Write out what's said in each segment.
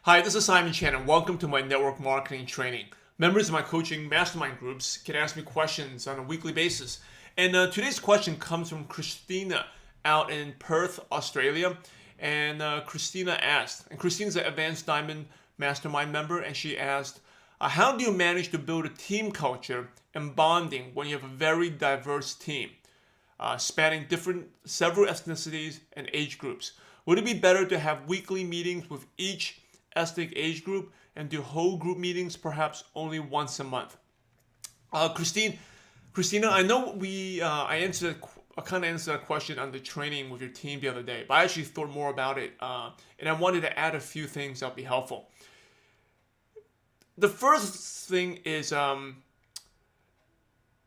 Hi, this is Simon Chan, and welcome to my network marketing training. Members of my coaching mastermind groups can ask me questions on a weekly basis. And today's question comes from Christina out in Perth, Australia. And Christina asked, and Christina's an advanced diamond mastermind member, and she asked, how do you manage to build a team culture and bonding when you have a very diverse team, spanning several ethnicities and age groups? Would it be better to have weekly meetings with each ethnic age group and do whole group meetings perhaps only once a month? Christina, I know I kind of answered that question on the training with your team the other day, but I actually thought more about it, and I wanted to add a few things that'll be helpful. The first thing is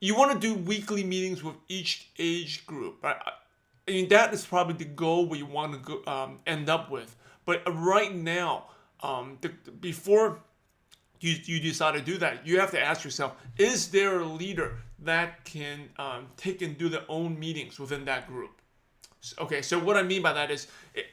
you want to do weekly meetings with each age group. Right? I mean, that is probably the goal where you want to end up with. But right now, before you decide to do that, you have to ask yourself, is there a leader that can take and do their own meetings within that group? Okay, so what I mean by that is,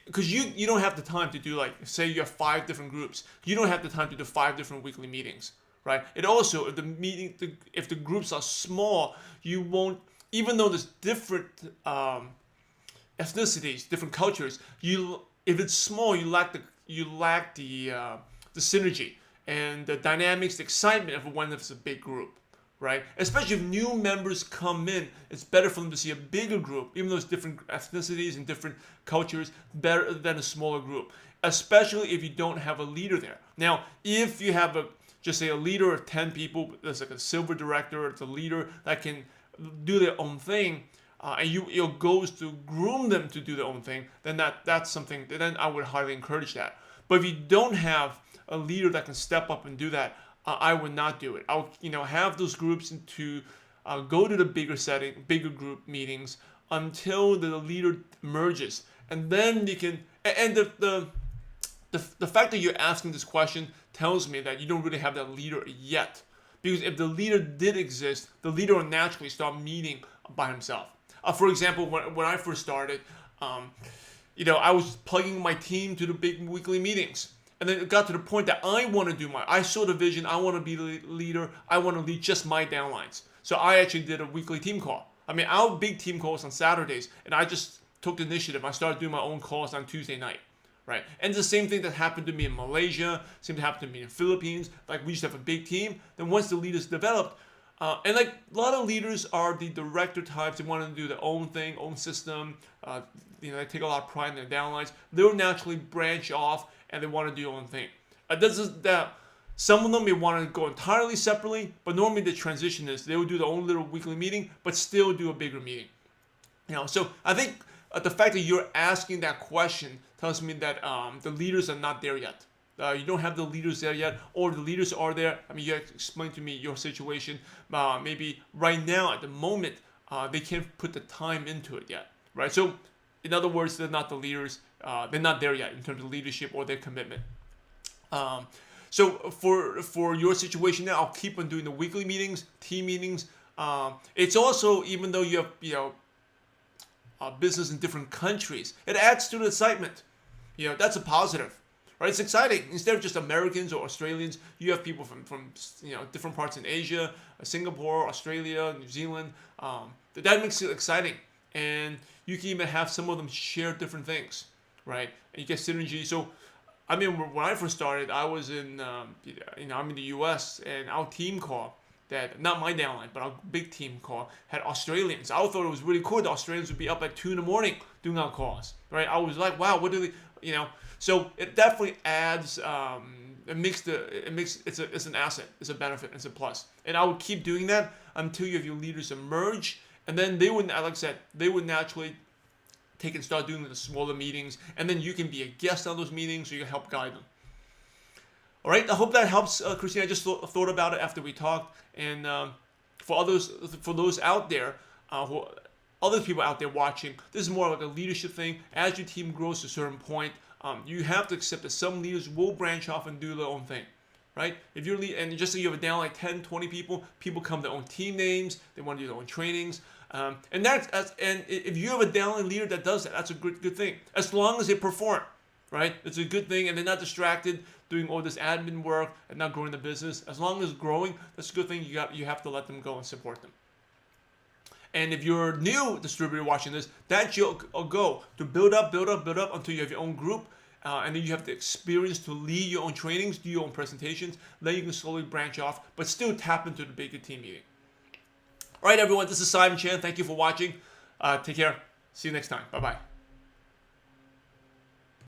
because you don't have the time to do, like, say you have 5 different groups, you don't have the time to do 5 different weekly meetings, right? It also, if the groups are small, you won't, even though there's different ethnicities, different cultures, if it's small, you lack the synergy and the dynamics, the excitement of when it's a big group, right? Especially if new members come in, it's better for them to see a bigger group, even though it's different ethnicities and different cultures, better than a smaller group, especially if you don't have a leader there. Now, if you have just say a leader of 10 people, there's like a silver director, it's a leader that can do their own thing, and your goal is to groom them to do their own thing, then that's something, then I would highly encourage that. But if you don't have a leader that can step up and do that, I would not do it. I'll have those groups to go to the bigger group meetings until the leader emerges, and then you can. And the fact that you're asking this question tells me that you don't really have that leader yet. Because if the leader did exist, the leader will naturally start meeting by himself. For example, when I first started, I was plugging my team to the big weekly meetings. And then it got to the point that I saw the vision, I want to be the leader, I want to lead just my downlines. So I actually did a weekly team call. I mean, our big team calls on Saturdays, and I just took the initiative. I started doing my own calls on Tuesday night, right? And it's the same thing that happened to me in Malaysia, same thing happened to me in the Philippines. Like, we used to have a big team. Then once the leaders developed, and like a lot of leaders are the director types, they want to do their own thing, own system, they take a lot of pride in their downlines. They'll naturally branch off and they want to do their own thing. Some of them may want to go entirely separately, but normally the transition is they will do their own little weekly meeting, but still do a bigger meeting. So I think the fact that you're asking that question tells me that the leaders are not there yet. You don't have the leaders there yet, or the leaders are there. I mean, you explained to me your situation. Maybe right now, at the moment, they can't put the time into it yet, right? So, in other words, they're not the leaders. They're not there yet in terms of leadership or their commitment. So for your situation now, I'll keep on doing the weekly meetings, team meetings. It's also, even though you have business in different countries, it adds to the excitement. That's a positive. Right, it's exciting. Instead of just Americans or Australians, you have people from different parts in Asia, Singapore, Australia, New Zealand. That makes it exciting, and you can even have some of them share different things, right? And you get synergy. So, I mean, when I first started, I was I'm in the U.S. and our team call, that not my downline, but our big team call, had Australians. I thought it was really cool. The Australians would be up at 2 a.m. doing our calls, right? I was like, wow, what do they, So it definitely adds. It's an asset. It's a benefit. It's a plus. And I would keep doing that until you have your leaders emerge, and then they would, like I said, they would naturally take and start doing the smaller meetings, and then you can be a guest on those meetings, so you can help guide them. All right. I hope that helps, Christina. I just thought about it after we talked, and for those out there other people out there watching, this is more like a leadership thing. As your team grows to a certain point, you have to accept that some leaders will branch off and do their own thing, right? If you're and just say you have a down like 10, 20 people come their own team names, they want to do their own trainings, and if you have a downline leader that does that, that's a good thing, as long as they perform. right? It's a good thing, and they're not distracted doing all this admin work and not growing the business. As long as it's growing, that's a good thing. You have to let them go and support them. And if you're a new distributor watching this, that's your goal, to build up until you have your own group. And then you have the experience to lead your own trainings, do your own presentations. Then you can slowly branch off, but still tap into the bigger team meeting. All right, everyone, this is Simon Chan. Thank you for watching. Take care. See you next time. Bye-bye.